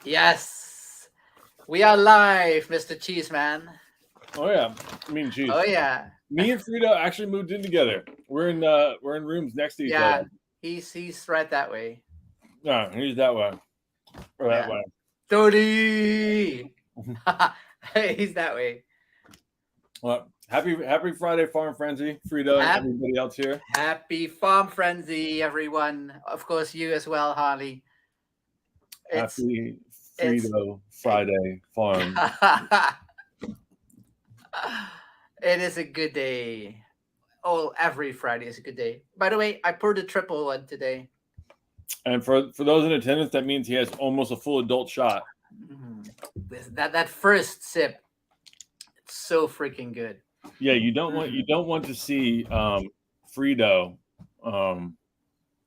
Yes, we are live, Mr. Cheeseman. Oh yeah, mean cheese. Oh yeah, Me and Frida actually moved in together. We're in rooms next to each other. yeah. He's right that way. No, he's that way or that Yeah, way. Tony. He's that way. Well, happy Friday, Farm Frenzy, Frida, and Hap- everybody else here. Happy Farm Frenzy, everyone. Of course, you as well, Harley. It's Happy it's. Frito Friday Farm. It is a good day. Oh, every Friday is a good day. By the way, I poured a triple one today. And for those in attendance, that means he has almost a full adult shot. Mhm. That first sip, it's so freaking good. Yeah, you don't want to see Frito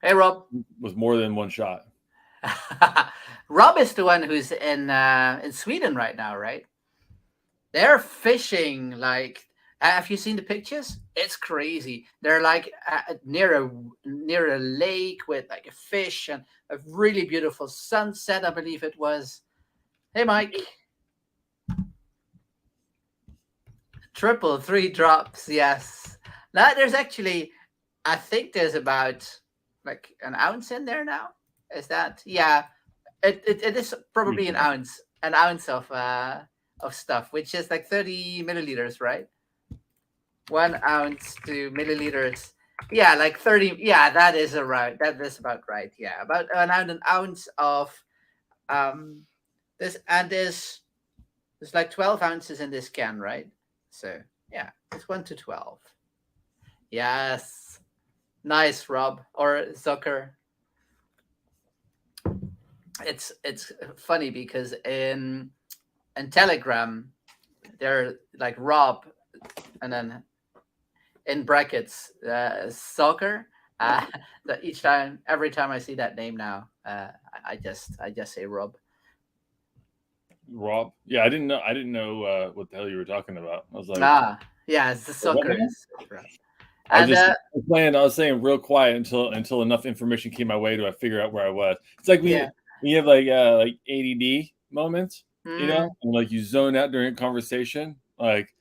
Hey, Rob. with more than one shot. Rob is the one who's in Sweden right now, right? They're fishing like. Have you seen the pictures? It's crazy. They're like near a lake with like a fish and a really beautiful sunset. I believe it was. Hey, Mike. Triple three drops. Yes. Now there's actually, I think there's about like an ounce in there now. Is that? Yeah. It is probably an ounce of stuff, which is like 30 milliliters, right? 1 ounce to milliliters. Yeah, like 30. Yeah, that is right. That is about right. Yeah, about an ounce of um this, and there's like 12 ounces in this can, right? So yeah, it's 1 to 12. Yes, nice, Rob or Zucker. It's funny because in Telegram they're like Rob, and then in brackets soccer. That every time I see that name now, I just say Rob. Rob, yeah, I didn't know what the hell you were talking about. I was like, Ah, yeah, it's the what soccer now? is Rob. I And just was playing. I was saying real quiet until enough information came my way to I figure out where I was. It's like yeah, when you have like ADD moments, mm, and like you zone out during a conversation. Like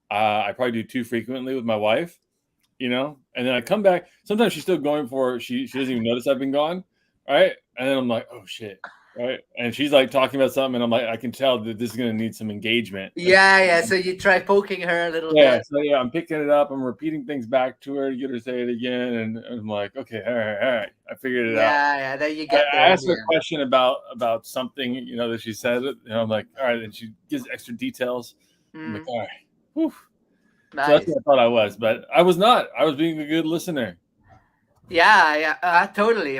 I probably do too frequently with my wife, and then I come back. Sometimes she's still going for she doesn't even notice I've been gone, right? And then I'm like, oh shit, right? And she's like talking about something, and I'm like, I can tell that this is gonna need some engagement. yeah. So you try poking her a little Yeah, bit. so yeah, I'm picking it up. I'm repeating things back to her to get her to say it again, and I'm like, okay, all right, I figured it out. Yeah. Then you I, get I there in asked the her a end. question about something, that she said, and I'm like, all right, and she gives extra details. I'm like, Mm, all right, whew. So that's nice. what I thought I was, but I was not. I was being a good listener. Yeah. Totally.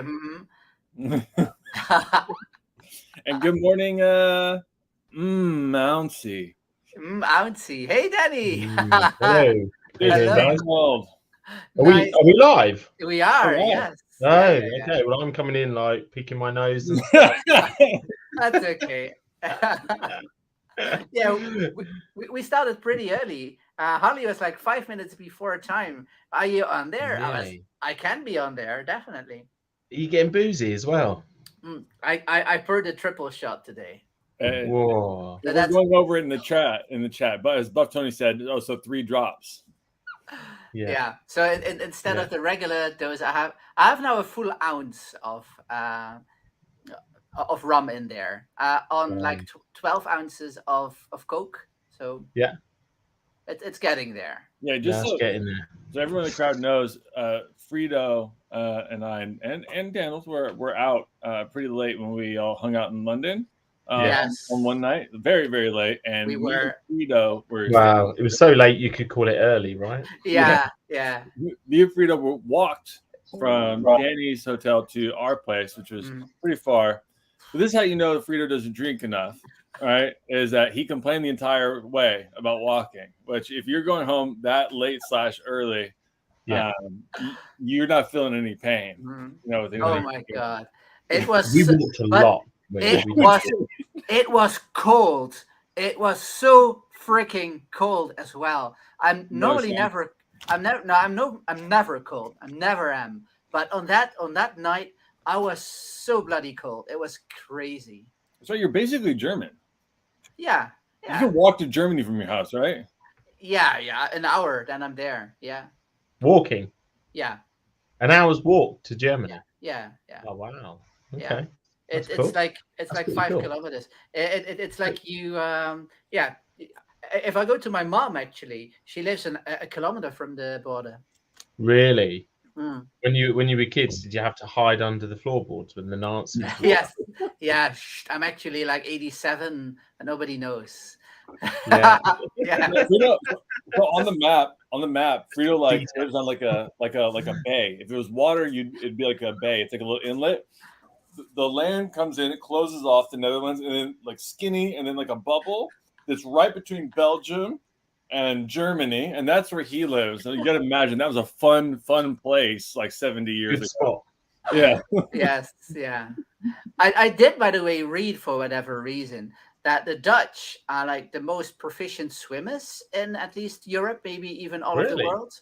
And good morning, Mouncy. Mouncy. Hey, Danny. Hello. How you There's doing, Hello. guys? Donald. Are we Nice. are we live? We Oh are. wow. Yes. Oh, Yeah. okay. Well, I'm coming in like picking my nose and stuff. That's okay. Yeah, we started pretty early. Holly was like 5 minutes before time. Are you on there? Really? I can be on there, definitely. Are you getting boozy as well? I poured a triple shot today. And Whoa. So we're that's going over it in the chat. But as Buff Tony said, so 3 drops. Yeah. yeah. So instead Yeah. of the regular dose, I have now a full ounce of rum in there. On like 12 ounces of Coke. So Yeah. it's getting there. Yeah, just That's getting there. so everyone in the crowd knows, Frito and I and Daniels were out pretty late when we all hung out in London Yes. on one night, very very late, and We me and were. Frito were Wow. It was so late you could call it early, right? Yeah. me and Frito walked from Danny's hotel to our place, which was Mm. pretty far. But this is how you know that Frito doesn't drink enough. All right, is that he complained the entire way about walking. Which, if you're going home that late / early, Yeah. you're not feeling any pain. Mhm. With anything Oh you're my doing. god, it was, We walked a but lot. it We was, it was cold. It was so freaking cold as well. I'm No normally sun. never. I'm never. No, I'm no. I'm never cold. I never am. But on that night, I was so bloody cold. It was crazy. So you're basically German. Yeah, You yeah, can walk to Germany from your house, right? yeah. An hour, then I'm there. Yeah, Walking yeah, an hour's walk to Germany. yeah. Oh wow. Yeah. Okay, that's It's cool. like it's That's like pretty five cool. kilometers. It's like you yeah. If I go to my mom, actually, she lives a kilometer from the border. Really? Mm. When you were kids, did you have to hide under the floorboards when the Nazis were? Yes, yeah. I'm actually like 87, and nobody knows. Yeah. Yeah. Frito, so on the map, Frito like Detail. lives on like a bay. If it was water, it'd be like a bay. It's like a little inlet. The land comes in, it closes off the Netherlands, and then like skinny, and then like a bubble that's right between Belgium and Germany, and that's where he lives. So you got to imagine that was a fun place like 70 years Good ago. spot. Yeah. Yes, yeah. I did, by the way, read for whatever reason that the Dutch are like the most proficient swimmers in at least Europe, maybe even all of the Really? world.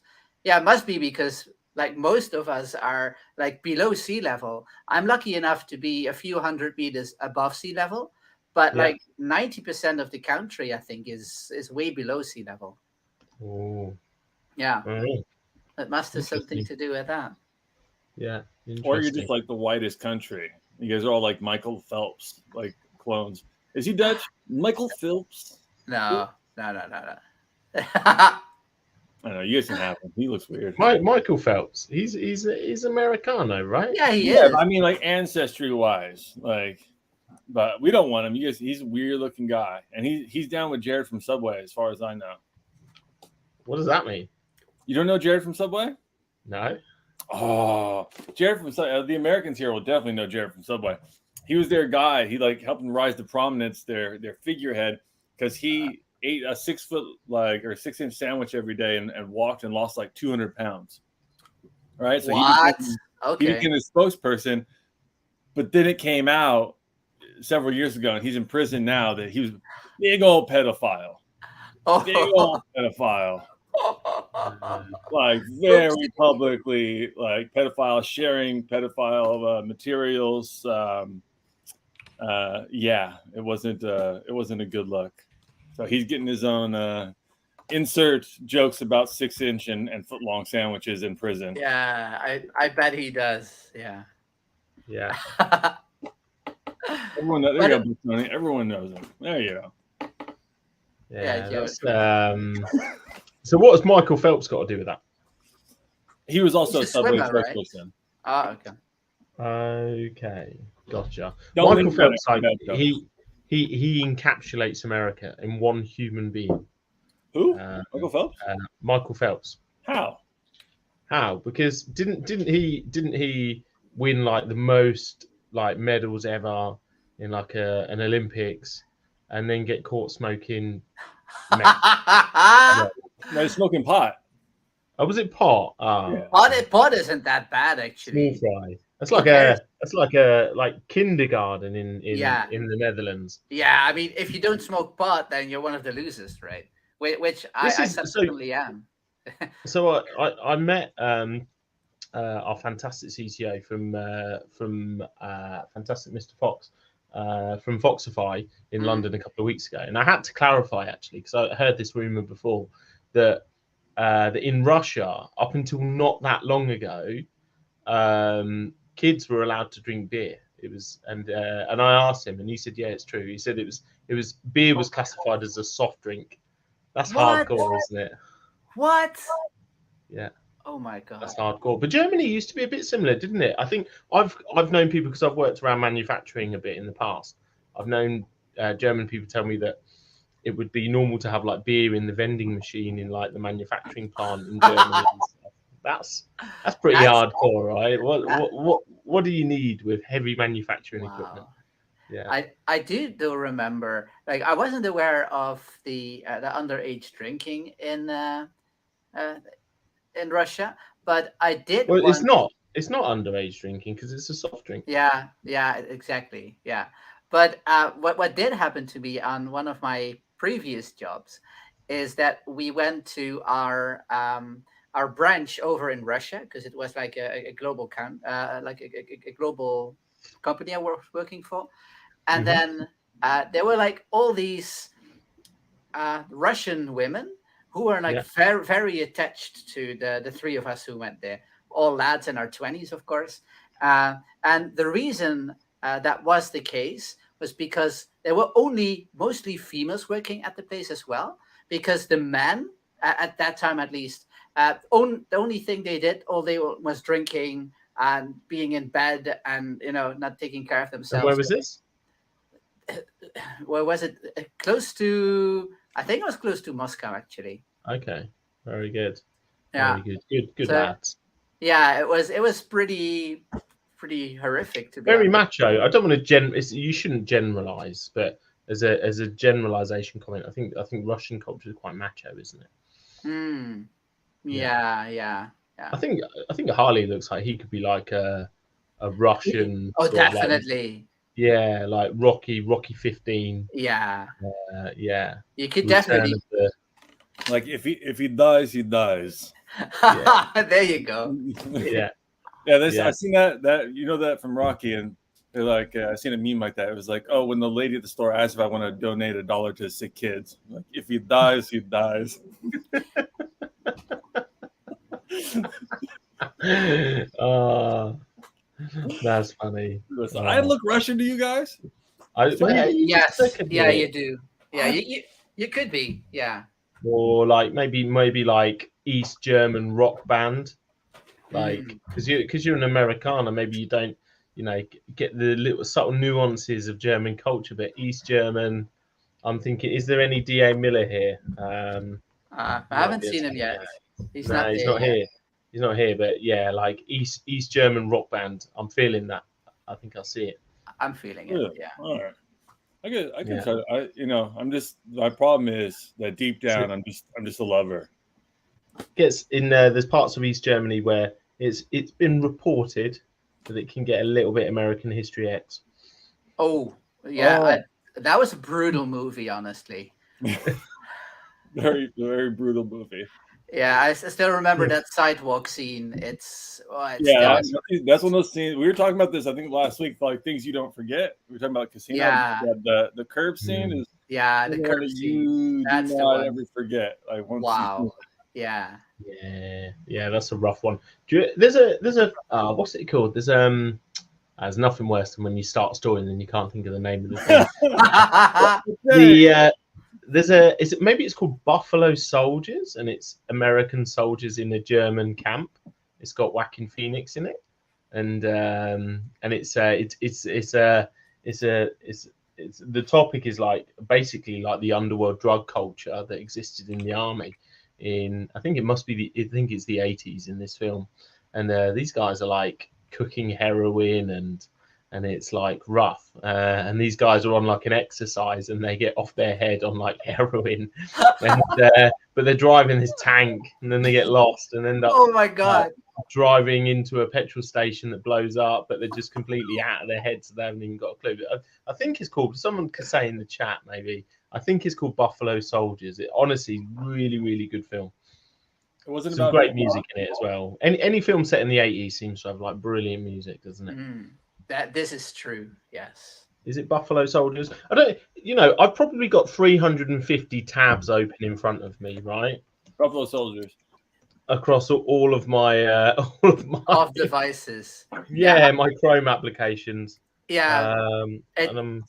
Yeah, it must be because like most of us are like below sea level. I'm lucky enough to be a few hundred meters above sea level, but Yeah. like 90% of the country, I think, is way below sea level. Oh. Yeah, Oh, it must have something interesting. to do with that. Yeah. Or you're Interesting. just like the whitest country. You guys are all like Michael Phelps, like clones. Is he Dutch? Michael Phelps? No, no. I don't know. You guys can have him. He looks weird. Michael Phelps. He's Americano, right? Yeah, he Yeah, is. I mean, like ancestry wise, like, but we don't want him. You guys, he's a weird looking guy, and he's down with Jared from Subway, as far as I know. What does that mean? You don't know Jared from Subway? No. Oh, Jared from the Americans here will definitely know Jared from Subway. He was their guy. He like helped them rise to prominence, their figurehead, because he ate a 6 foot like or 6 inch sandwich every day and walked and lost like 200 pounds. Right, so What? he Okay. became a spokesperson, but then it came out several years ago, and he's in prison now that he was a big old pedophile. Big old pedophile. Like very publicly, like pedophile, sharing pedophile materials. Yeah, it wasn't a good look. So he's getting his own insert jokes about 6 inch and foot long sandwiches in prison. Yeah, I bet he does. Yeah. Yeah. Everyone knows, there you go, Tony. Everyone knows him. There you go. Yeah. Joe. That's, so what has Michael Phelps got to do with that? He was also He's a a Subway swimmer, right? spokesperson. Oh, okay. Okay, gotcha. Don't Michael think Phelps, about like, it, he encapsulates America in one human being. Who? Michael Phelps? Michael Phelps. How? How? Because didn't he win like the most like medals ever in like an Olympics, and then get caught smoking? No, he's smoking pot. Oh, was it pot? Yeah. Pot isn't that bad, actually. Small fry. That's like like kindergarten in the Netherlands. Yeah, I mean, if you don't smoke pot, then you're one of the losers, right? Which I subsequently am. So I met our fantastic CTO from fantastic Mr. Fox from Foxify in London a couple of weeks ago, and I had to clarify actually because I heard this rumor before that in Russia up until not that long ago, kids were allowed to drink beer. It was and I asked him, and he said, "Yeah, it's true." He said it was beer was classified as a soft drink. That's hardcore, isn't it? What? Yeah. Oh my god. That's hardcore. But Germany used to be a bit similar, didn't it? I think I've known people because I've worked around manufacturing a bit in the past. I've known German people tell me that it would be normal to have like beer in the vending machine in like the manufacturing plant in Germany. And stuff. That's pretty hardcore, right? What do you need with heavy manufacturing equipment? Yeah. I do though remember, like I wasn't aware of the underage drinking in Russia, but I did. Well, it's not underage drinking because it's a soft drink. Yeah, exactly. Yeah, but what did happen to me on one of my previous jobs is that we went to our branch over in Russia because it was like a global a global company I was working for. and Mhm. then there were like all these Russian women who were like Yeah. very very attached to the three of us who went there, all lads in our 20s, of course. And the reason that was the case was because there were only mostly females working at the place as well, because the men at that time at least the only thing they did all day was drinking and being in bed and not taking care of And themselves. where was this? Where was it? Close to, I think it was close to Moscow actually. Okay, very good. Yeah. Very good. Good So- lads. Yeah, it was pretty horrific to be Very honest. macho. I don't want to you shouldn't generalize, but as a generalization comment, I think Russian culture is quite macho, isn't it? Mm. Yeah. Yeah. I think Harley looks like he could be like a Russian. Oh, sort of like- definitely. yeah, like Rocky 15. Yeah. Yeah. You could Return definitely. of the- Like if he dies, he dies. There you go. yeah. Yeah, Yeah. I've seen that that from Rocky, and they're like, I've seen a meme like that. It was like, oh, when the lady at the store asked if I want to donate $1 to sick kids, like if he dies, he dies. That's funny. Listen, I look Russian to you guys. Yes. could Yeah, be. you do. Yeah, you could be. Yeah. Or like maybe like East German rock band, like because you're an Americana, maybe you don't get the little subtle nuances of German culture, but East German. I'm thinking, is there any D.A. Miller here? I haven't seen him yet. He's not he's there not yet. here. He's not here, but yeah, like East German rock band. I'm feeling that. I think I'll see it. I'm feeling it. Yeah. All right. I can Yeah. tell. I'm just, my problem is that deep down, I'm just a lover. Gets in there. There's parts of East Germany where it's been reported that it can get a little bit American History X. Oh, yeah. Oh. That was a brutal movie, honestly. Very, very brutal movie. Yeah, I still remember that sidewalk scene. It's Yeah, still- that's one of those scenes. We were talking about this, I think, last week, like things you don't forget. We were talking about Casino. Yeah. The curb scene is yeah, the one curb that scene. you That's do the not one. ever forget. Like once Wow. Yeah. Yeah, that's a rough one. There's a what's it called? There's nothing worse than when you start a story and then you can't think of the name of the thing. Maybe it's called Buffalo Soldiers, and it's American soldiers in a German camp. It's got Joaquin Phoenix in it, and it's the topic is like basically like the underworld drug culture that existed in the army. I think it's the 80s in this film, and these guys are like cooking heroin and it's like rough, and these guys are on like an exercise and they get off their head on like heroin, and but they're driving this tank and then they get lost and end up Oh my god. driving into a petrol station that blows up, but they're just completely out of their heads, so they haven't even got a clue. I think it's called, someone could say in the chat maybe, I think it's called Buffalo Soldiers. It honestly really, really good film. It wasn't Some about great music in it as well. Any film set in the 80s seems to have like brilliant music, doesn't it? This is true. Yes. Is it Buffalo Soldiers? I've probably got 350 tabs open in front of me, right? Buffalo Soldiers. Across all of my Off devices. my Chrome applications. Yeah. And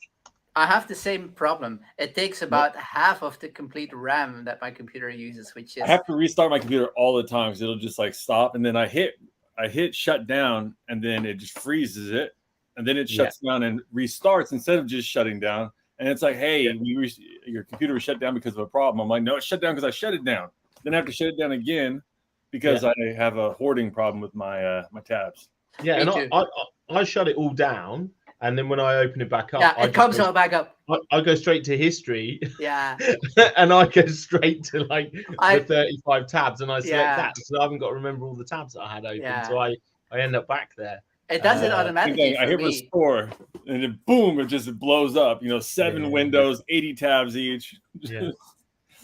I have the same problem. It takes about half of the complete RAM that my computer uses, which is I have to restart my computer all the time because it'll just like stop, and then I hit shut down, and then it just freezes it, and then it shuts down and restarts instead of just shutting down. And it's like, hey, your computer was shut down because of a problem. I'm like, no, it shut down because I shut it down. Then I have to shut it down again because I have a hoarding problem with my my tabs. Yeah, Me and too. I shut it all down, and then when I open it back up, it comes all back up. I go straight to history, Yeah. and I go straight to like I- the 35 tabs, and I select Yeah. that, so I haven't got to remember all the tabs that I had open. Yeah. So I end up back there. It does it Uh, automatically I for hit me. restore, and then boom, it just blows up. 7 windows, 80 tabs each. Yeah.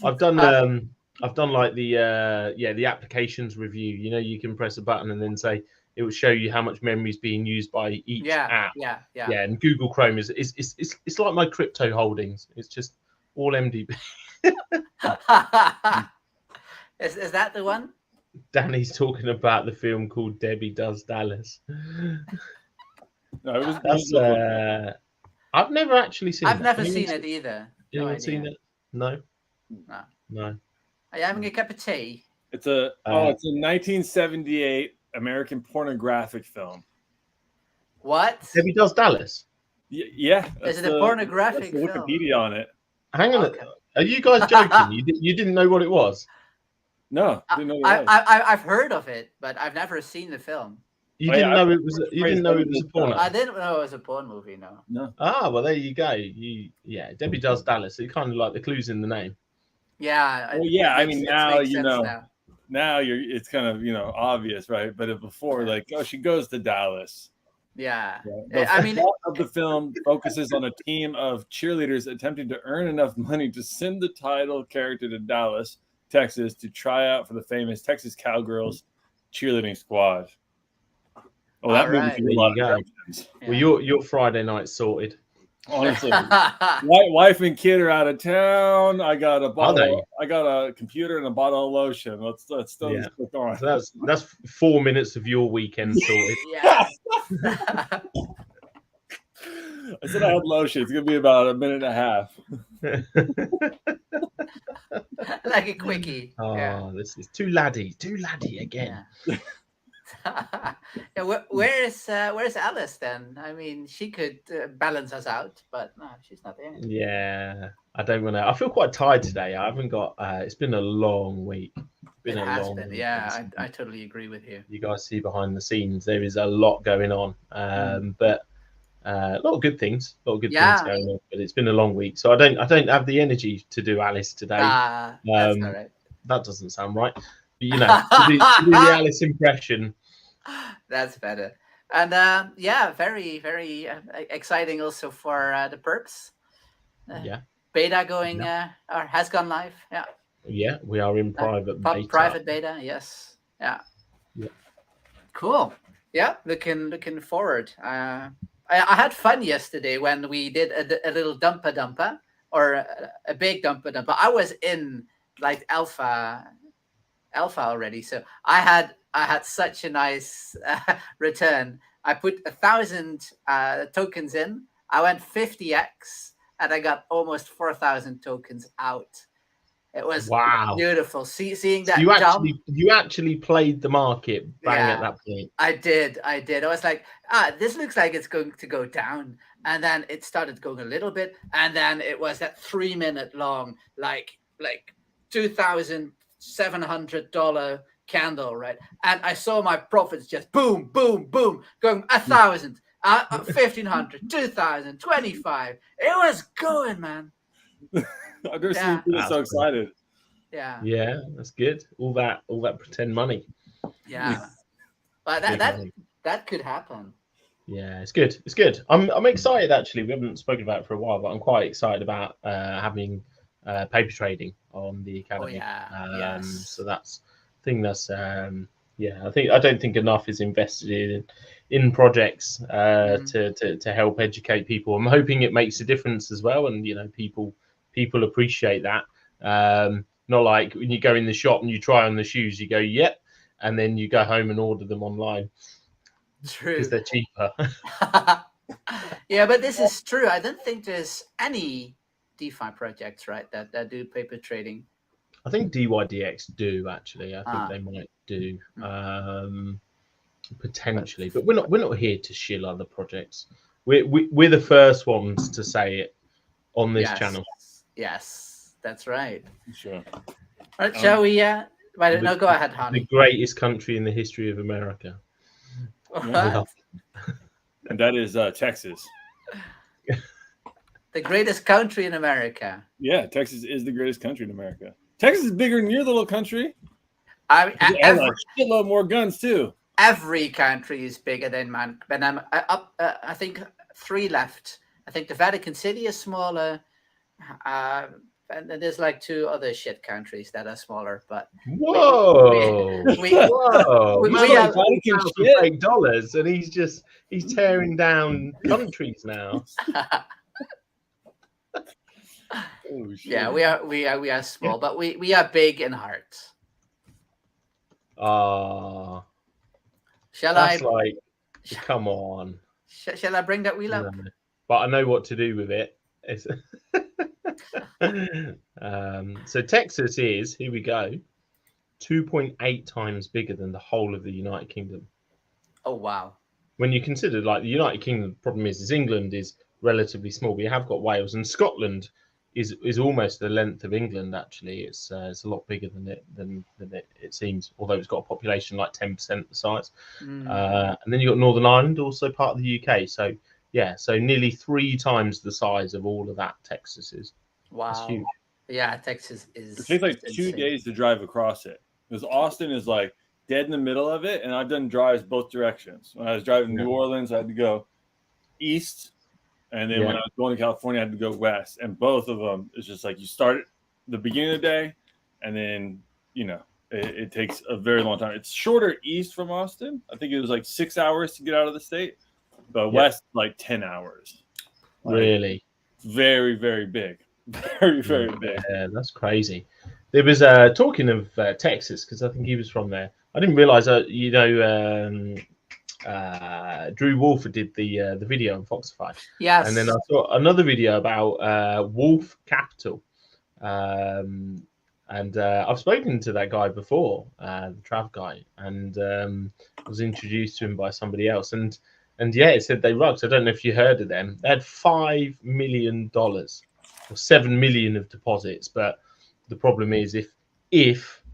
I've done like the applications review. You can press a button and then say, it would show you how much memory is being used by each app. Yeah. And Google Chrome is it's like my crypto holdings. It's just all MDB. Is that the one? Danny's talking about the film called Debbie Does Dallas. No, it was, That's I've never actually seen. I've that. never Anyone seen it either. No Anyone idea. seen it? No. Are you having a cup of tea? it's a 1978 American pornographic film. What? Debbie Does Dallas. Yeah. Is it a pornographic that's the film? Wikipedia on it. Hang on. Okay. Are you guys joking? You didn't know what it was? No, didn't know what it was. I've heard of it, but I've never seen the film. You Oh, didn't yeah, know it was. You didn't know it was a porno. I didn't know it was a porn movie. No. Ah, well, there you go. Debbie Does Dallas. You kind of like the clues in the name. Yeah. Well, yeah. I makes- mean, it now makes you sense know. now. Now it's kind of obvious, right? But before, like, she goes to Dallas. Yeah. The I mean, plot of the film focuses on a team of cheerleaders attempting to earn enough money to send the title character to Dallas, Texas, to try out for the famous Texas Cowgirls cheerleading squad. Oh, that movie Alright. can be a lot of There you directions. yeah. Well, your Friday night sorted. Honestly, wife and kid are out of town. I got a bottle. I got a computer and a bottle of lotion. Let's throw this quick on. So that's 4 minutes of your weekend sorted. Yeah. I said I had lotion. It's gonna be about a minute and a half. Like a quickie. Oh, this is too laddie again. Yeah. Yeah, where's Alice then? I mean, she could balance us out, but no, she's not there. Yeah, I don't want to. I feel quite tired today. I haven't got. It's been a long week. It has been. Yeah, I totally agree with you. You guys see behind the scenes, there is a lot going on. But a lot of good things. A lot of good things going on. But it's been a long week, so I don't have the energy to do Alice today. That's all right. That doesn't sound right. But, to do the Alice impression. That's better. And very, very exciting also for the Perps. Beta going or has gone live. Yeah. Yeah, we are in private beta. Private beta, yes. Yeah. Cool. Yeah, looking forward. I had fun yesterday when we did a little dumper or a big dumper. I was in like alpha already, so I had such a nice return. I put 1,000 tokens in. I went 50x, and I got almost 4,000 tokens out. It was beautiful. Seeing that you actually played the market at that point. I did. I was like, this looks like it's going to go down, and then it started going a little bit, and then it was that 3-minute long, like $2,700 candle, right? And I saw my profits just boom, boom, boom, going 1,000, 1,500, 2,000, 25. It was going, man. I've never seen you so excited. Yeah, that's good. All that pretend money. Yeah, but that could happen. Yeah, it's good. It's good. I'm excited actually. We haven't spoken about it for a while, but I'm quite excited about having paper trading on the academy. So I don't think enough is invested in projects to help educate people. I'm hoping it makes a difference as well, and people appreciate that. Not like when you go in the shop and you try on the shoes, you go yep, and then you go home and order them online. True, because they're cheaper. Yeah, but this is true. I don't think there's any DeFi projects, right, that do paper trading. I think DYDX do actually. I think they might do potentially, but we're not here to shill other projects. We're the first ones to say it on this channel. Yes, that's right. Sure. All right, shall we? No, go ahead, Hani. The greatest country in the history of America. What? And that is Texas. The greatest country in America. Yeah, Texas is the greatest country in America. Texas is bigger than your little country. I mean, and a shitload more guns too. Every country is bigger than mine. But I'm up. I think 3 left. I think the Vatican City is smaller. And then there's like 2 other shit countries that are smaller, but Whoa! we Whoa! we- Man, we he's have- got shit. fake dollars, and he's tearing down countries now. Oh, shit. yeah, we are small, but we are big in heart. Ah, Shall that's I like, come on. shall I bring that wheel up? No. But I know what to do with it. It's so Texas is, here we go, 2.8 times bigger than the whole of the United Kingdom. Oh wow. When you consider, like, the United Kingdom, the problem is England is relatively small. We have got Wales, and Scotland is almost the length of England. Actually, it's a lot bigger than it seems. Although it's got a population like 10% the size. And then you got Northern Ireland, also part of the UK. So yeah, so nearly 3 times the size of all of that Texas is. Wow. That's huge. Yeah, Texas is. It takes like just 2 insane. days to drive across it because Austin is like dead in the middle of it, and I've done drives both directions. When I was driving New Orleans, I had to go east, and then when I was going to California, I had to go west. And both of them is just like you start at the beginning of the day, and then it takes a very long time. It's shorter east from Austin. I think it was like 6 hours to get out of the state, but west like 10 hours. Like, Really? very, very big. Very, very big. Yeah, that's crazy. There was talking of Texas, because I think he was from there. I didn't realize that Drew Wolfer did the video on Foxify. Yes. And then I saw another video about Wolf Capital. And I've spoken to that guy before, the Trav guy, and was introduced to him by somebody else. And yeah, it said they rugged. I don't know if you heard of them. They had $5 million or 7 million of deposits. But the problem is if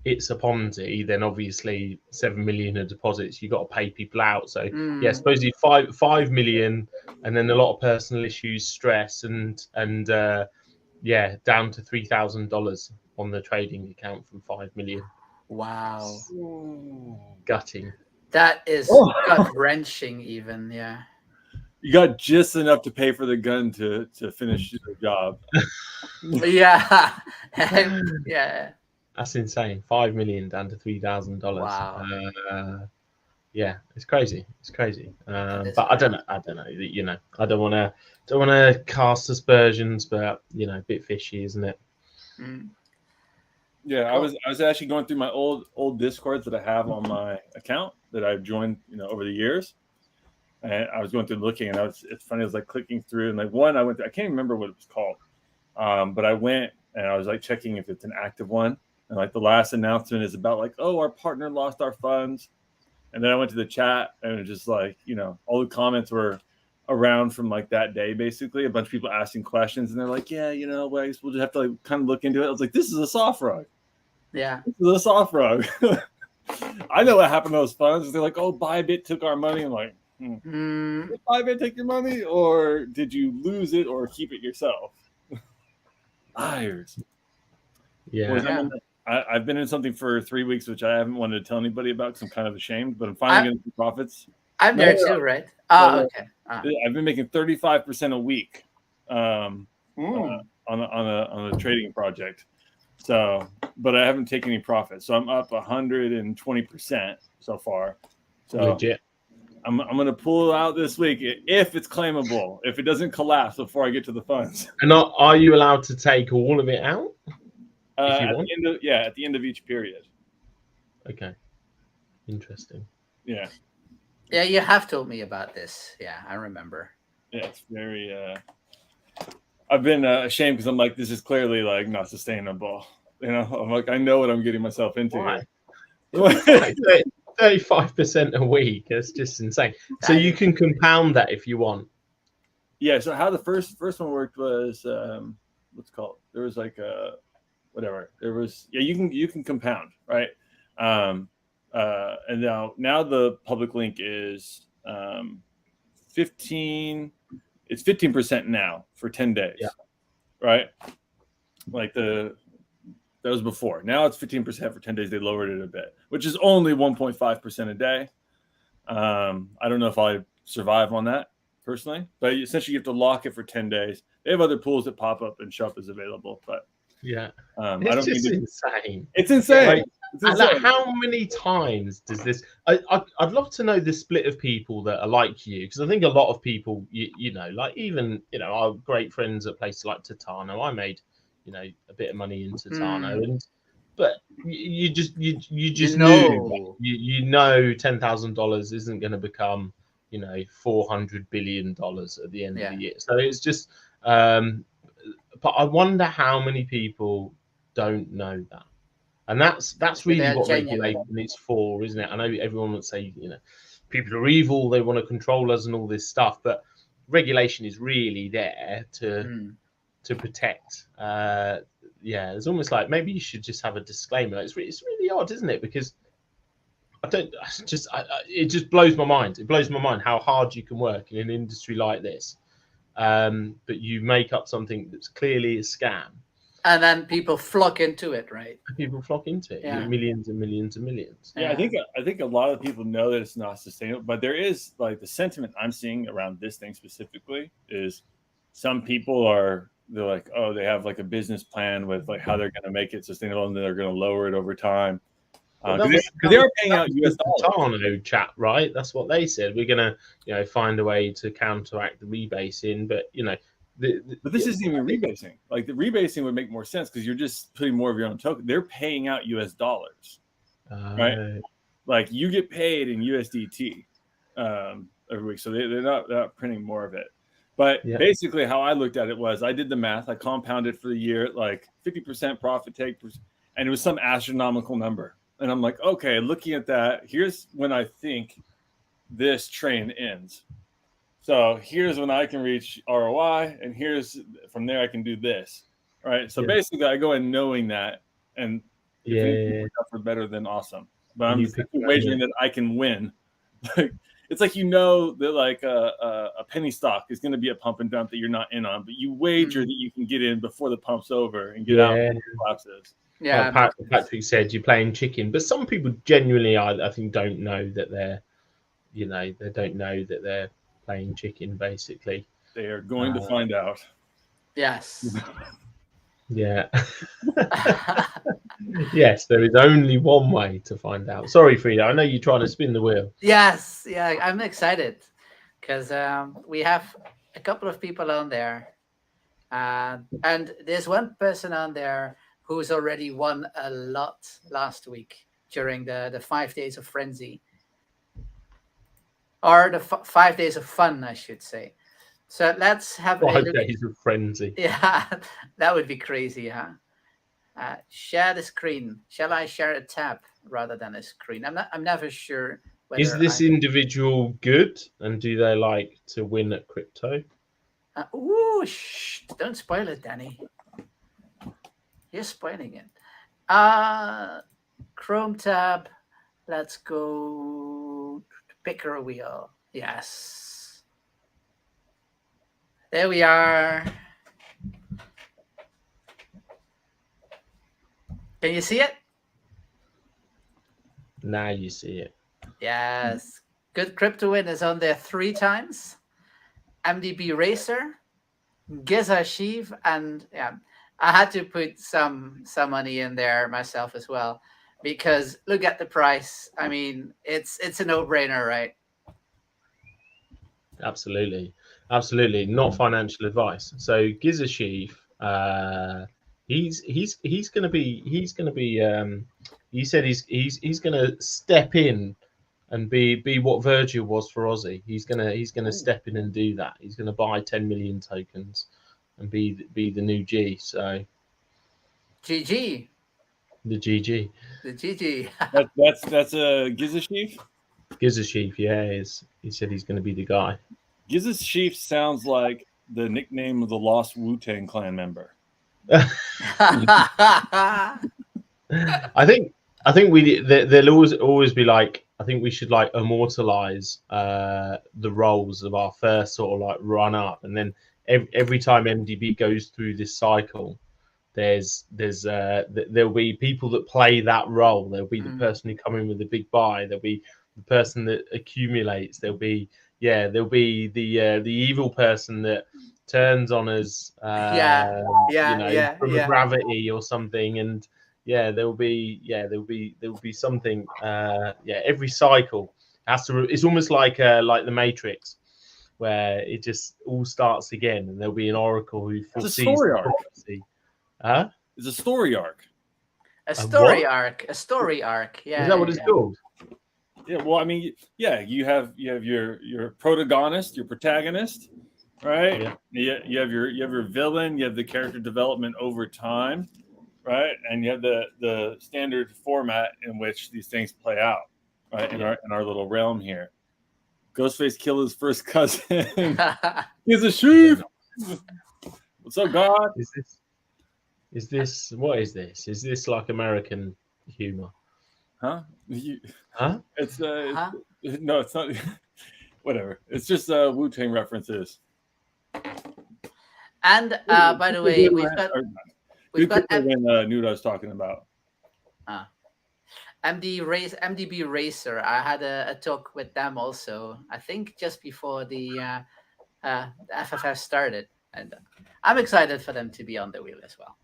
it's a Ponzi, then obviously 7 million of deposits, you got to pay people out. So yeah, supposedly 5 million, and then a lot of personal issues, stress, and yeah, down to $3,000 on the trading account from 5 million. Wow. Gutting. That is gut wrenching, even. Yeah. You got just enough to pay for the gun to finish the job. Yeah. Yeah. That's insane. 5 million down to $3,000. Wow. Yeah, it's crazy. It's crazy. is But I don't know. I don't want to cast aspersions, but a bit fishy, isn't it? Yeah, I was actually going through my old Discords that I have on my account that I've joined, over the years. And I was going through looking, and it's funny. I was like clicking through, and like one I went through, I can't remember what it was called, but I went and I was like checking if it's an active one, and like the last announcement is about like, oh, our partner lost our funds, and then I went to the chat, and it was just like, all the comments were around from like that day, basically a bunch of people asking questions, and they're like, yeah, well, I guess we'll just have to like kind of look into it. I was like, this is a soft rug. Yeah. This is a soft rug. I know what happened to those funds. They're like, oh, Bybit took our money. I'm like, did Bybit take your money, or did you lose it or keep it yourself? Liars. Yeah. I've been in something for 3 weeks, which I haven't wanted to tell anybody about because I'm kind of ashamed, but I'm finally getting some profits. I'm there too, right? Oh, okay. I've been making 35% a week on a trading project. So, but I haven't taken any profit. So I'm up 120% so far. So Legit. I'm going to pull out this week if it's claimable, if it doesn't collapse before I get to the funds. And are you allowed to take all of it out? At the end of each period. Okay. Interesting. Yeah. Yeah, you have told me about this. Yeah, I remember. Yeah, it's very. I've been ashamed because I'm like, this is clearly like not sustainable. I'm like, I know what I'm getting myself into. Why? Here. 35% a week. That's just insane. So you can compound that if you want. Yeah. So how the first one worked was what's it called? There was like whatever. There was you can compound, right? And now the public link is 15. It's 15% now for 10 days. Yeah. Right. Like that was before. Now it's 15% for 10 days. They lowered it a bit, which is only 1.5% a day. I don't know if I survive on that personally, but essentially you have to lock it for 10 days. They have other pools that pop up and show up as available, but Yeah. I It's don't just mean to, insane. it's insane. Like, It's and insane. like, how many times does this? I'd love to know the split of people that are like you, because I think a lot of people, you know, like even our great friends at places like Titano. I made a bit of money in Titano, and but you just knew you know $10,000 isn't going to become $400 billion at the end of the year. So it's just but I wonder how many people don't know that. And that's really They're what genuine. regulation is for, isn't it? I know everyone would say, people are evil, they want to control us and all this stuff, but regulation is really there to protect. Yeah, it's almost like maybe you should just have a disclaimer. It's really odd, isn't it? Because it just blows my mind. It blows my mind how hard you can work in an industry like this, but you make up something that's clearly a scam. And then people flock into it, right? People flock into it. Yeah. Millions and millions and millions. Yeah, I think a lot of people know that it's not sustainable, but there is like the sentiment I'm seeing around this thing specifically is some people they're like, oh, they have like a business plan with like how they're going to make it sustainable and then they're going to lower it over time. Because they are paying out US dollars. Titano chat, right? That's what they said. We're going to find a way to counteract the rebasing, but but this isn't even rebasing. Like the rebasing would make more sense because you're just putting more of your own token. They're paying out US dollars, right? Like you get paid in USDT every week, so they're not printing more of it. But basically, how I looked at it was I did the math. I compounded for the year like 50% profit take, and it was some astronomical number. And I'm like, okay, looking at that, here's when I think this train ends. So here's when I can reach ROI, and here's from there I can do this. All right. So basically, I go in knowing that, and if for better than awesome. But I'm just wagering that I can win. It's like that like a penny stock is going to be a pump and dump that you're not in on, but you wager that you can get in before the pump's over and get out before it collapses. Yeah, Patrick said you're playing chicken, but some people genuinely, I think, don't know that they're, they don't know that they're playing chicken. Basically, they are going to find out. Yes. Yeah. Yes, there is only one way to find out. Sorry, Frida, I know you're trying to spin the wheel. Yes, yeah, I'm excited because we have a couple of people on there, and there's one person on there who's already won a lot last week during the 5 days of frenzy, or the 5 days of fun, I should say. So let's have 5 days of frenzy. Yeah, that would be crazy, huh? Share the screen. Shall I share a tab rather than a screen? I'm never sure. Is this individual good, and do they like to win at crypto? Don't spoil it, Danny. You're spoiling it. Chrome tab. Let's go to picker wheel. Yes. There we are. Can you see it? Now you see it. Yes. Good Crypto Win is on there 3 times. MDB Racer, Giza Sheev, and I had to put some money in there myself as well, because look at the price. I mean, it's a no-brainer, right? Absolutely. Not financial advice. So Giza Sheev, he's going to be he said he's going to step in and be what Virgil was for Aussie. He's gonna step in and do that. He's gonna buy 10 million tokens and be the new G. So GG. The GG. The GG. That's a Giza Sheev? Giza Sheev, yeah, he said he's gonna be the guy. Giza Sheev sounds like the nickname of the lost Wu-Tang Clan member. I think there'll always be like, I think we should like immortalize the roles of our first sort of like run up, and then every time MDB goes through this cycle, there'll be people that play that role. There'll be the person who come in with the big buy. There'll be the person that accumulates. There'll be the evil person that turns on us. Yeah, From yeah. gravity or something, and there'll be something. Every cycle has to. It's almost like the Matrix, where it just all starts again, and there'll be an oracle who foresees story the arc. prophecy. Huh? It's a story arc. A story what? arc. A story arc. Yeah. Is that what it's called? Yeah, well, I mean, yeah, you have your protagonist, your protagonist, right? Yeah. You have your villain, you have the character development over time, right? And you have the standard format in which these things play out, right? In our little realm here. Ghostface killed his first cousin. He's a sheep. What's up, God? Is this what is this? Is this like American humor? Huh? Huh? It's Huh? no, it's not. Whatever. It's just Wu-Tang references. And by the way, we've got knew what I was talking about. MDB Racer. I had a talk with them also. I think just before the FFF started, and I'm excited for them to be on the wheel as well.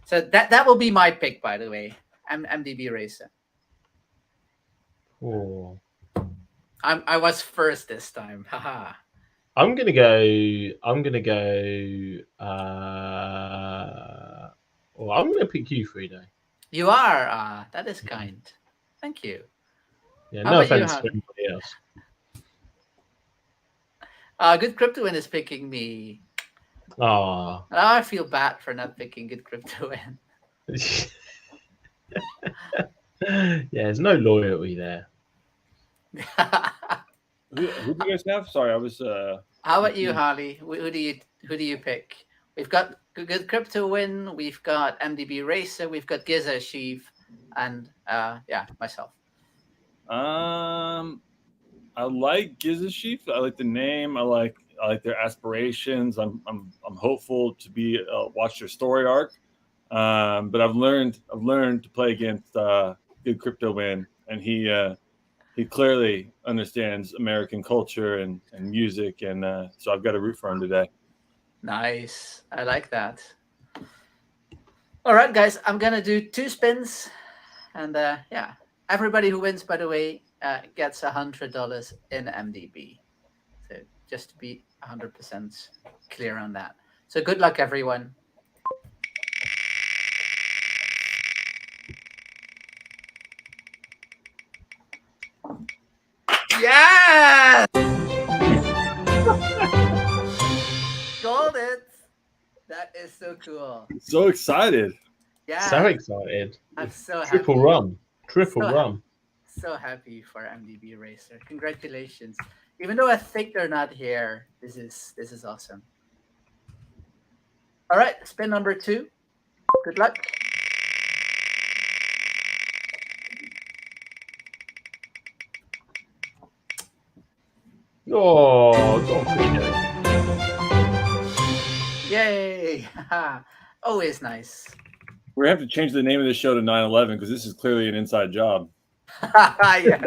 So that will be my pick, by the way. MDB Racer. Oh. I was first this time. Haha. I'm gonna go. I'm gonna pick you, Frida. You are. That is kind. Thank you. Yeah, How no about you, offense to Harvey? anybody else. Good Crypto Win is picking me. Ah. Now I feel bad for not picking Good Crypto Win. Yeah, there's no loyalty there. Who do you guys have? Sorry, I was. How about you, Harley? Who do you pick? We've got Good Crypto Win. We've got MDB Racer. We've got Giza Sheaf, and myself. I like Giza Sheaf. I like the name. I like their aspirations. I'm hopeful to be watch their story arc. But I've learned to play against Good Crypto Win, and he clearly understands American culture and music, and so I've got to root for him today. Nice. I like that. All right, guys. I'm gonna do 2 spins, and everybody who wins, by the way, gets $100 in MDB. So just to be 100% clear on that. So good luck, everyone. Yes! Got it. That is so cool. So excited. Yeah. So excited. I'm so Triple happy. run. Triple So run. So happy for MDB Racer. Congratulations. Even though I think they're not here, this is awesome. All right, spin number 2. Good luck. Oh, don't forget. Yay! Always nice. We're gonna have to change the name of the show to 9/11 because this is clearly an inside job. Yeah.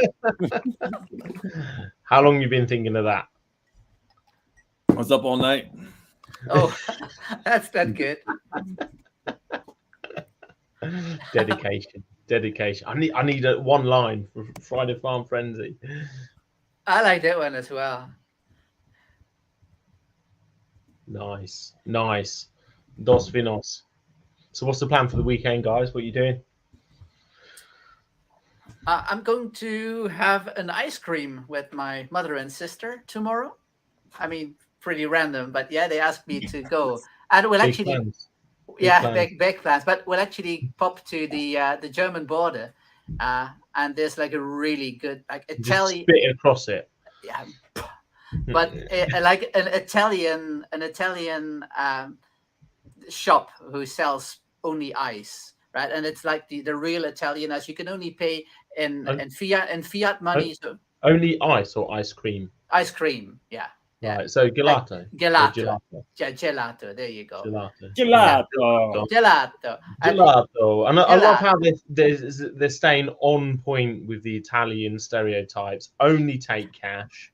How long you been thinking of that? I was up all night. Oh, that's not good. Dedication. I need one line for Friday Farm Frenzy. I like that one as well. Nice. Dos Vinos. So what's the plan for the weekend, guys? What are you doing? I'm going to have an ice cream with my mother and sister tomorrow. I mean, pretty random, but yeah, they asked me to go, and we'll Big actually, plans. big plans. But we'll actually pop to the German border, and there's like a really good Just Italian, spit across it. yeah, but like an Italian shop who sells only ice, right? And it's like the real Italian ice. You can only pay in fiat money. So Only ice or ice cream? ice cream, yeah. Right. So gelato. Gelato. Gelato. There you go. Gelato. Gelato. Gelato. And I love Gelato. how they're staying on point with the Italian stereotypes. Only take cash.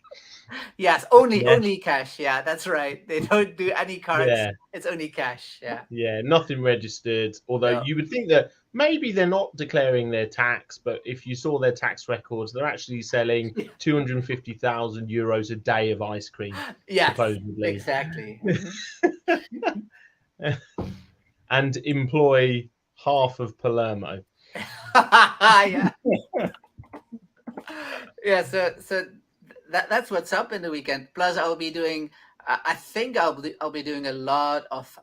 Yes, only Yeah. only cash. Yeah, that's right. They don't do any cards. Yeah. It's only cash. Yeah. Yeah, nothing registered. Although No. you would think that maybe they're not declaring their tax, but if you saw their tax records, they're actually selling Yeah. 250,000 euros a day of ice cream, Yes. supposedly, Exactly. and employ half of Palermo. Yeah. Yeah. So that's what's up in the weekend. Plus, I'll be doing. I think I'll be doing a lot of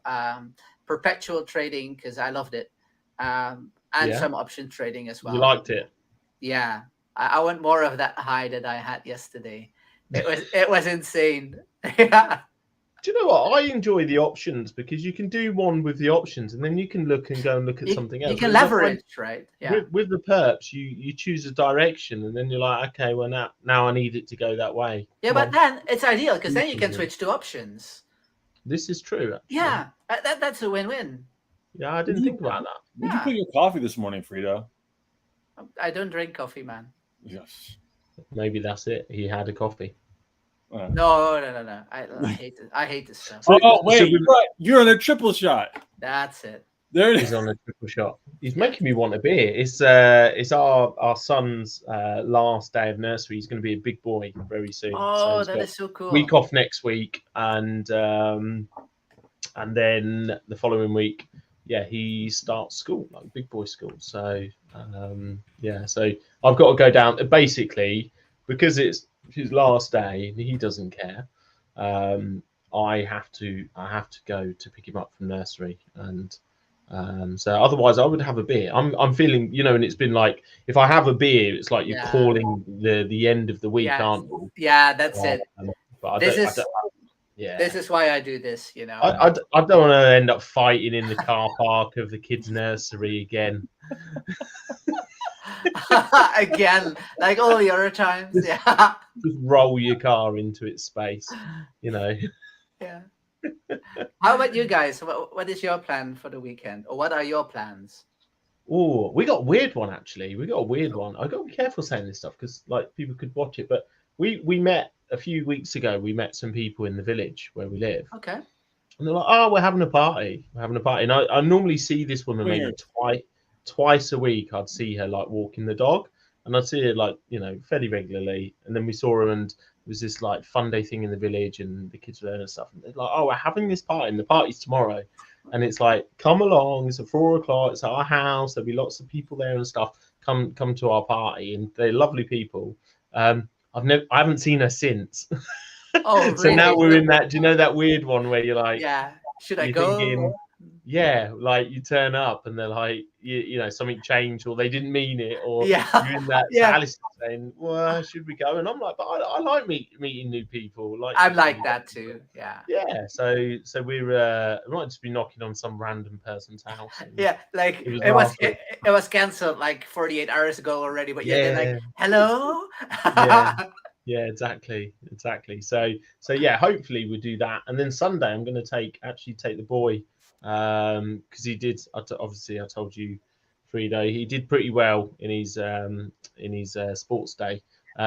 perpetual trading because I loved it, and Yeah? some option trading as well. You liked it? Yeah, I want more of that high that I had yesterday. It was insane. Yeah. Do you know what? I enjoy the options because you can do one with the options, and then you can look and go and look at something else. You can Whereas I find leverage, right? Yeah. with the perps, you choose a direction, and then you're like, okay, well now I need it to go that way. Yeah, Come but on. then it's ideal because then you can Mhm. switch to options. This is true. Actually. Yeah, that's a win-win. Yeah, I didn't think about that. Where'd you Yeah. put your coffee this morning, Frida? I don't drink coffee, man. Yes. Maybe that's it. He had a coffee. No. I hate it. I hate this stuff. Oh, wait, So you're right. You're on a triple shot. That's it. There it He's is. on a triple shot. He's making me want a beer. It's our son's last day of nursery. He's going to be a big boy very soon. Oh, he's that got is so cool. week off next week, and then the following week, yeah, he starts school, like big boy school. So so I've got to go down. Basically, because it's his last day and he doesn't care. I have to go to pick him up from nursery, and so otherwise I would have a beer. I'm feeling, and it's been like, if I have a beer, it's like you're calling the end of the week, Yes. aren't you? Yeah, that's it. But This is why I do this, I don't want to end up fighting in the car park of the kids' nursery again. Again, like all the other times. Yeah. Just roll your car into its space, Yeah. How about you guys? What is your plan for the weekend, or what are your plans? Oh, we got a weird one actually. We got a weird one. I got to be careful saying this stuff because like people could watch it. But we met a few weeks ago. We met some people in the village where we live, Okay. and they're like, "Oh, we're having a party. We're having a party." And I normally see this woman maybe twice a week. I'd see her like walking the dog, and I'd see her like fairly regularly. And then we saw her, and it was this like fun day thing in the village, and the kids were there and stuff. And they're like, "Oh, we're having this party, and the party's tomorrow." And it's like, come along. It's at 4 o'clock. It's at our house. There'll be lots of people there and stuff. Come to our party, and they're lovely people. I haven't seen her since. Oh, So now really? we're in that. Do you know that weird one where you're like, Yeah. Should I you're go? thinking, yeah, like you turn up and they're like, something changed, or they didn't mean it, or Yeah. you're in that. Yeah. So Alice is saying, well, should we go? And I'm like, but I like meeting new people. I'm like that too. Yeah. Yeah. So we're we might just be knocking on some random person's house. And Yeah, like It was it was last week. it was cancelled like 48 hours ago already, but yeah, they're like, hello. Yeah, exactly. So yeah, hopefully we'll do that, and then Sunday I'm going to take the boy, because he did. Obviously, I told you, Frida, he did pretty well in his sports day.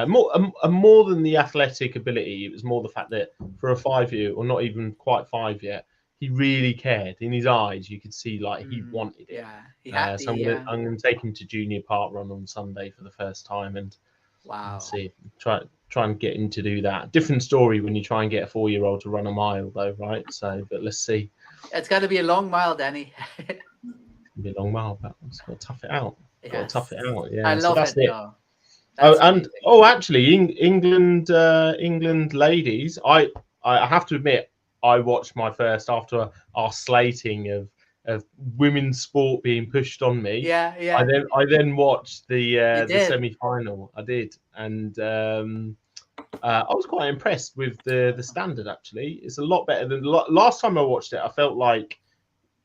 More than the athletic ability, it was more the fact that for a 5-year, or not even quite 5 yet, he really cared. In his eyes, you could see like he wanted it. Yeah, he had So I'm going to take him to junior park run on Sunday for the first time, and wow. see, try and get him to do that. Different story when you try and get a 4-year-old to run a mile, though, right? So, but let's see. It's got to be a long mile, Danny. It's gonna be a long mile, but it's got to tough it out. Yes. Got to tough it out. Yeah, I love that's it. Though. That's amazing. Actually, England ladies. I have to admit, I watched my first after our slating of women's sport being pushed on me. Yeah. I then watched the did. semi-final. I did, and I was quite impressed with the standard. Actually, it's a lot better than last time I watched it. I felt like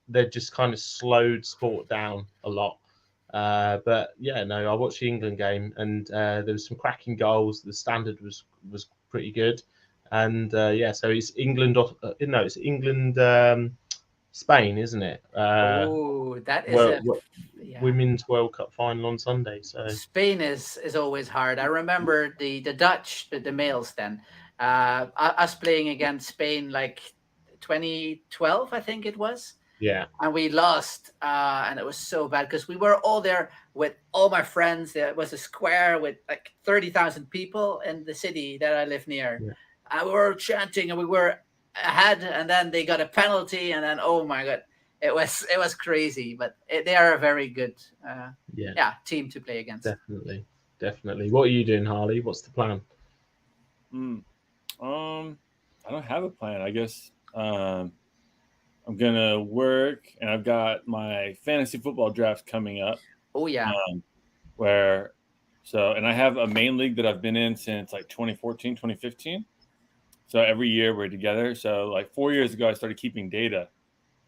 they just kind of slowed sport down a lot. But yeah, no, I watched the England game, and there was some cracking goals. The standard was pretty good, and so it's England. It's England. Spain, isn't it? Oh, that is Women's World Cup final on Sunday. So Spain is always hard. I remember the Dutch, the males then, Us playing against Spain like 2012, I think it was. Yeah. And we lost, and it was so bad because we were all there with all my friends. There was a square with like 30,000 people in the city that I live near. Yeah. And we were chanting, and we were ahead, and then they got a penalty, and then oh my god, it was crazy. But they are a very good team to play against. Definitely. What are you doing, Harley? What's the plan? I don't have a plan. I guess I'm gonna work, and I've got my fantasy football draft coming up. Oh yeah. And I have a main league that I've been in since like 2014, 2015. So every year we're together. So like 4 years ago, I started keeping data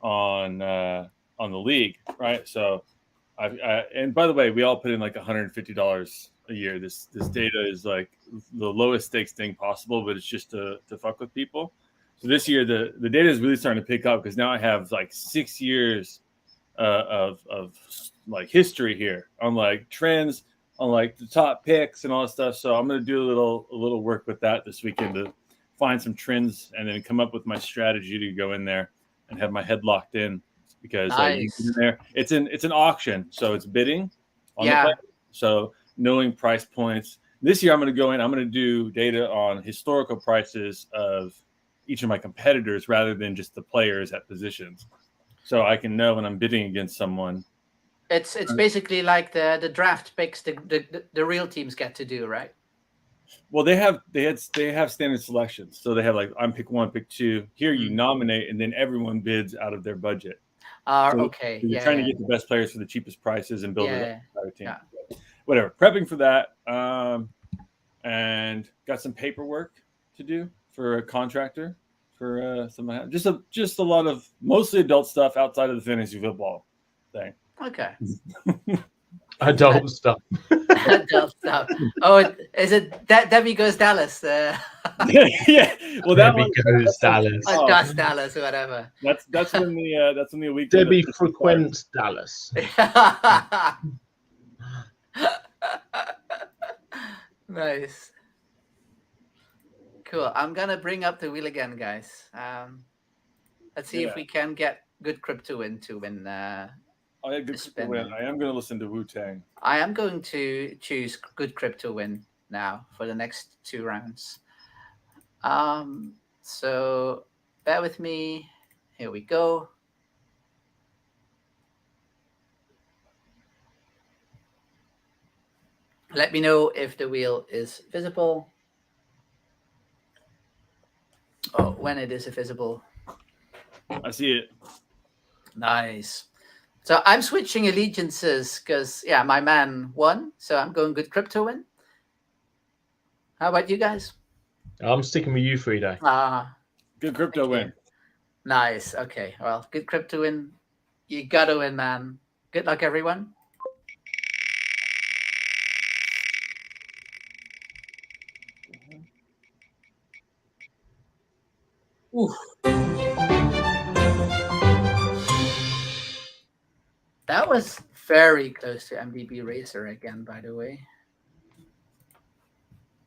on the league, right? So and by the way, we all put in like $150 a year. This data is like the lowest stakes thing possible, but it's just to fuck with people. So this year, the data is really starting to pick up because now I have like 6 years of like history here on like trends, on like the top picks and all that stuff. So I'm going to do a little work with that this weekend to find some trends and then come up with my strategy to go in there and have my head locked in because in there, it's an auction, so it's bidding on the play. So knowing price points. This year I'm going to go in. I'm going to do data on historical prices of each of my competitors rather than just the players at positions, so I can know when I'm bidding against someone. It's basically like the draft picks the real teams get to do, right? Well, they have standard selections, so they have like I'm pick 1, pick 2. Here you nominate, and then everyone bids out of their budget. Okay. So you're trying to get the best players for the cheapest prices and build it up for team. Yeah. Whatever. Prepping for that, and got some paperwork to do for a contractor for some just a lot of mostly adult stuff outside of the fantasy football thing. Okay. Adult stuff. Adult stuff. Oh, is it Debbie Goes Dallas? Yeah. Well, that Debbie Goes Dallas. Goes Dallas, or whatever. That's when the weekend. Debbie frequents Dallas. Nice. Cool. I'm gonna bring up the wheel again, guys. Let's see if we can get good crypto win to win. Good crypto win. I am going to listen to Wu-Tang. I am going to choose good crypto win now for the next 2 rounds. So bear with me. Here we go. Let me know if the wheel is visible. Oh, when it is visible. I see it. Nice. So I'm switching allegiances because, my man won. So I'm going good crypto win. How about you guys? I'm sticking with you, Frida. Good crypto win. Nice. Okay. Well, good crypto win. You got to win, man. Good luck, everyone. Oof. That was very close to MVP Racer again, by the way.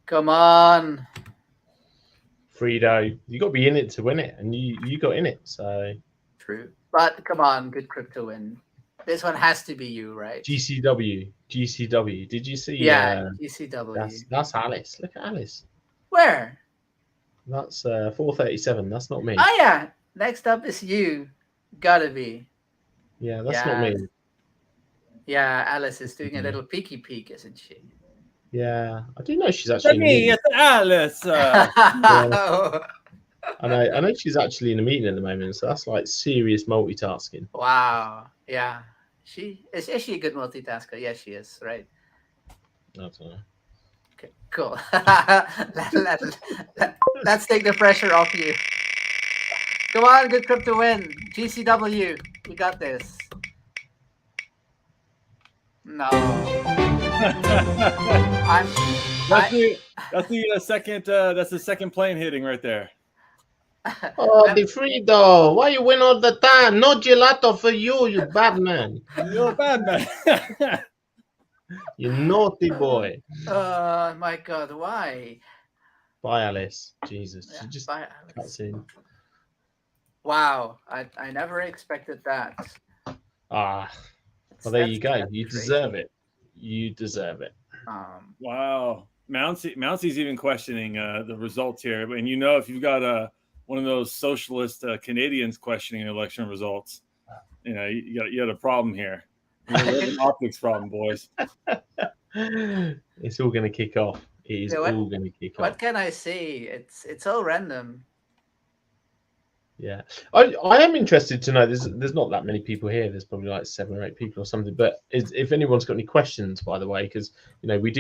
Come on. Frida, you got to be in it to win it, and you got in it, so. True. But come on, good crypto win. This one has to be you, right? GCW. Did you see? Yeah, GCW. That's Alice. Look at Alice. Where? That's 437. That's not me. Oh, yeah. Next up is you. Gotta be. Yeah, that's not me. Yeah, Alice is doing a little peeky peek, isn't she? Yeah, I do know she's actually. It's Alice. I know she's actually in a meeting at the moment, so that's like serious multitasking. Wow. Yeah. Is she a good multitasker? Yes, she is. Right. I don't know. Okay, cool. Let's take the pressure off you. Come on, good crypto win. GCW, you got this. No. That's the second plane hitting right there. Oh, DeFrido, why you win all the time? No gelato for you, you bad man. You're a bad man. You naughty boy. My God, why? Bye, Alice. Jesus, Yeah, she just bye, cuts Alex. in. Wow, I never expected that. Ah, well, there you go. That's You crazy. deserve it. You deserve it. Wow, Mouncey's even questioning the results here, and you know if you've got one of those socialist Canadians questioning election results, you know you got a problem here. You have an optics problem, boys. It's all going to kick off. It is Yeah, all going to kick What off. can I say? It's all random. Yeah, I am interested to know. There's not that many people here. There's probably like 7 or 8 people or something. But if anyone's got any questions, by the way, because you know we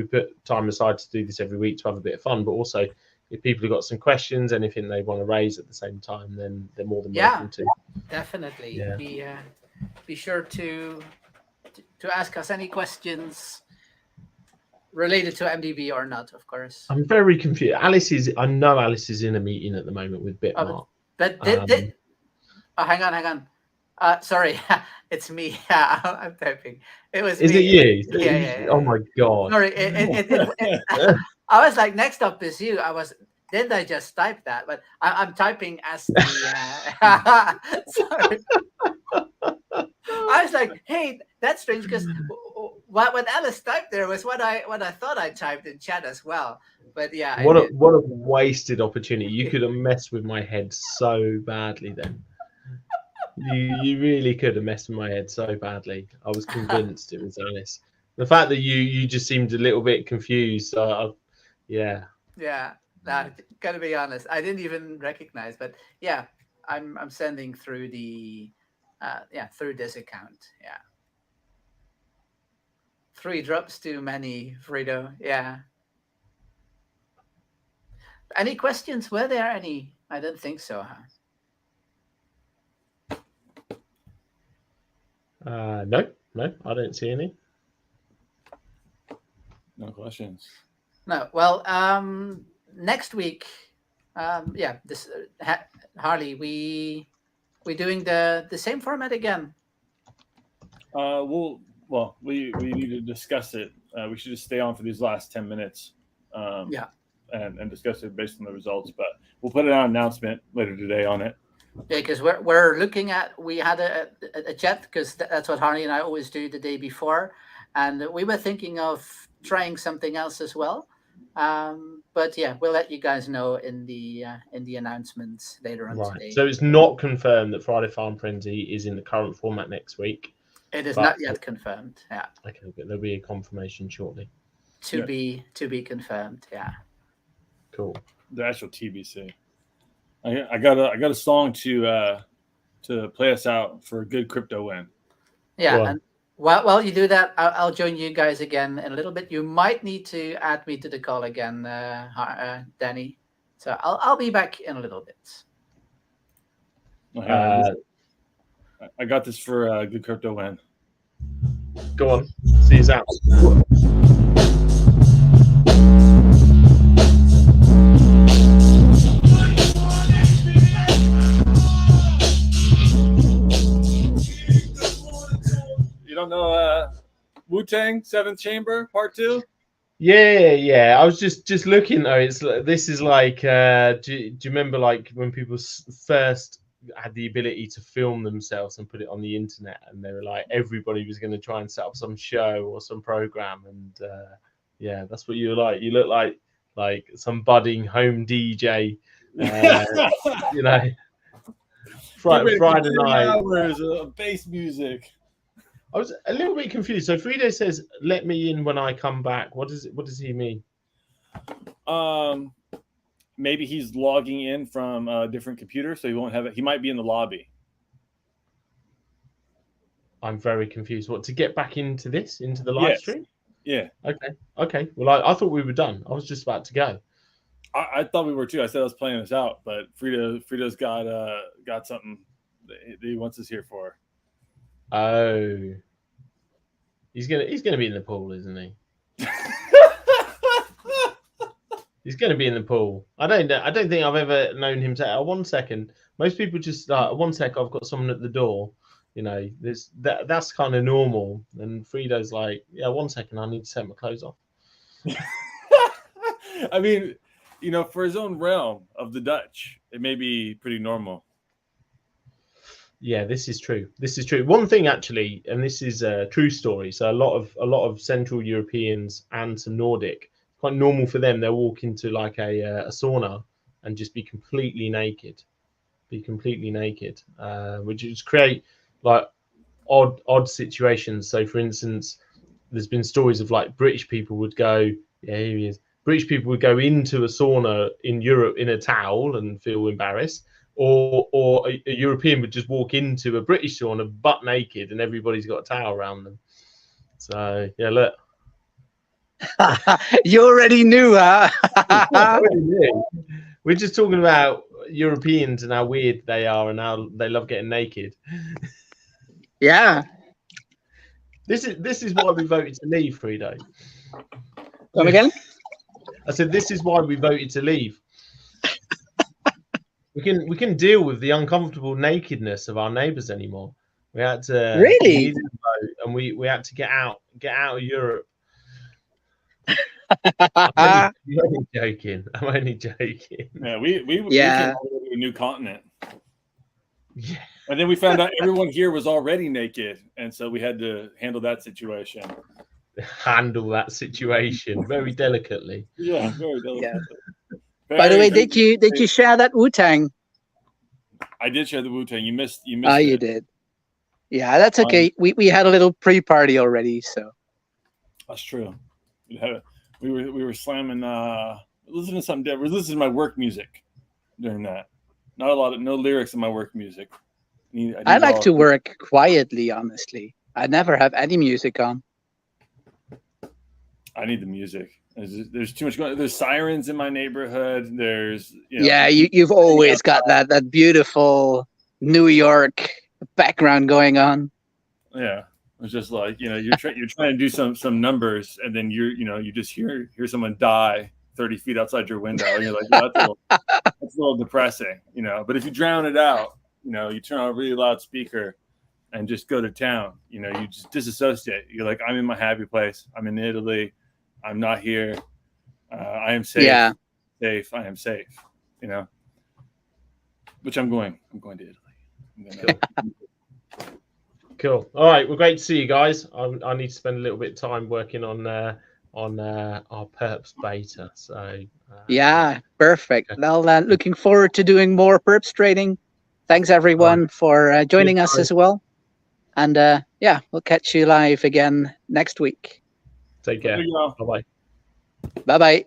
put time aside to do this every week to have a bit of fun. But also, if people have got some questions, anything they want to raise at the same time, then they're more than welcome to. Definitely. Yeah. Be sure to ask us any questions related to MDB or not, of course. I'm very confused. I know Alice is in a meeting at the moment with Bitmark. But hang on. Sorry, it's me. I'm typing. It was Is me. it you? Yeah. Oh my god. Sorry, I was like, next up is you. Didn't I just type that? But I'm typing as the. Sorry. I was like, hey, that's strange because what Alice typed there was what I thought I typed in chat as well. But yeah, what a wasted opportunity. You could have messed with my head so badly then. You really could have messed with my head so badly. I was convinced it was Alice. The fact that you just seemed a little bit confused. Yeah. Nah, gotta be honest. I didn't even recognize, but yeah, I'm sending through the through this account. Yeah. 3 drops too many, Fredo. Yeah. Any questions? Were there any? I don't think so, huh? No, I don't see any. No questions. No. Well, next week, this Harley, we doing the same format again. We need to discuss it. We should just stay on for these last 10 minutes. And discuss it based on the results. But we'll put an announcement later today on it. Yeah, because we're looking at. We had a chat because that's what Harley and I always do the day before, and we were thinking of trying something else as well. But yeah, we'll let you guys know in the announcements later on today. So it's not confirmed that Friday Farm Frenzy is in the current format next week. It is not yet confirmed. Yeah. Okay, but there'll be a confirmation shortly. To be confirmed. Yeah. Cool. The actual TBC. I got a song to play us out for a good crypto win. Yeah, and while you do that, I'll join you guys again in a little bit. You might need to add me to the call again, Danny. So I'll be back in a little bit. I got this for a good crypto win. Go on, see you out. You don't know Wu-Tang 7th Chamber Part 2? Yeah. I was just looking though. This is like. Do you remember like when people first had the ability to film themselves and put it on the internet, and they were like everybody was going to try and set up some show or some program, and that's what you were like. You look like some budding home DJ, you know. Friday night hours of bass music. I was a little bit confused. So Frida says, "Let me in when I come back." What does he mean? Maybe he's logging in from a different computer, so he won't have it. He might be in the lobby. I'm very confused. What, to get back into the live stream? Yeah. Okay. Well, I thought we were done. I was just about to go. I thought we were too. I said I was playing this out, but Frida's got something that he wants us here for. Oh, he's gonna be in the pool, isn't he? He's gonna be in the pool. I don't think I've ever known him to. 1 second. Most people just 1 sec. I've got someone at the door. You know, that's kind of normal. And Frida's like, yeah, 1 second. I need to take my clothes off. I mean, you know, for his own realm of the Dutch, it may be pretty normal. Yeah, this is true. This is true. One thing actually, and this is a true story. So a lot of Central Europeans and some Nordic, quite normal for them. They'll walk into like a sauna and just be completely naked, which just create like odd situations. So for instance, there's been stories of like British people would go, yeah, here he is. British people would go into a sauna in Europe in a towel and feel embarrassed. Or a European would just walk into a British sauna butt naked and everybody's got a towel around them. So yeah, look. You already knew, huh? We're just talking about Europeans and how weird they are and how they love getting naked. Yeah. This is why we voted to leave, Frido. Come again? I said this is why we voted to leave. We can deal with the uncomfortable nakedness of our neighbours anymore. We had to Really? vote, and we had to get out of Europe. I'm only joking. Yeah, we Yeah. came over to a new continent. Yeah. And then we found out everyone here was already naked, and so we had to handle that situation. Handle that situation very delicately. Yeah, very delicately. Yeah. By the way, did you share that Wu-Tang? I did share the Wu-Tang. You missed. You You did. Yeah, that's okay. We had a little pre-party already, so that's true. We were slamming. Listening to something different. We were listening to my work music during that. No lyrics in my work music. I like to work quietly. Honestly, I never have any music on. I need the music. There's too much going. There's sirens in my neighborhood. There's Yeah, you've always got that beautiful New York background going on. Yeah, it's just like you're trying to do some numbers, and then you just hear someone die 30 feet outside your window, and you're like, well, that's a little depressing, But if you drown it out, you turn on a really loud speaker and just go to town. You just disassociate. You're like, I'm in my happy place. I'm in Italy. I'm not here. I am safe. Yeah. Safe. I am safe. Which I'm going to Italy. Cool. All right. Well, great to see you guys. I need to spend a little bit of time working on our perps beta. So yeah, perfect. Well, looking forward to doing more perps trading. Thanks everyone for joining us as well. And yeah, we'll catch you live again next week. Take care. Bye-bye. Bye-bye.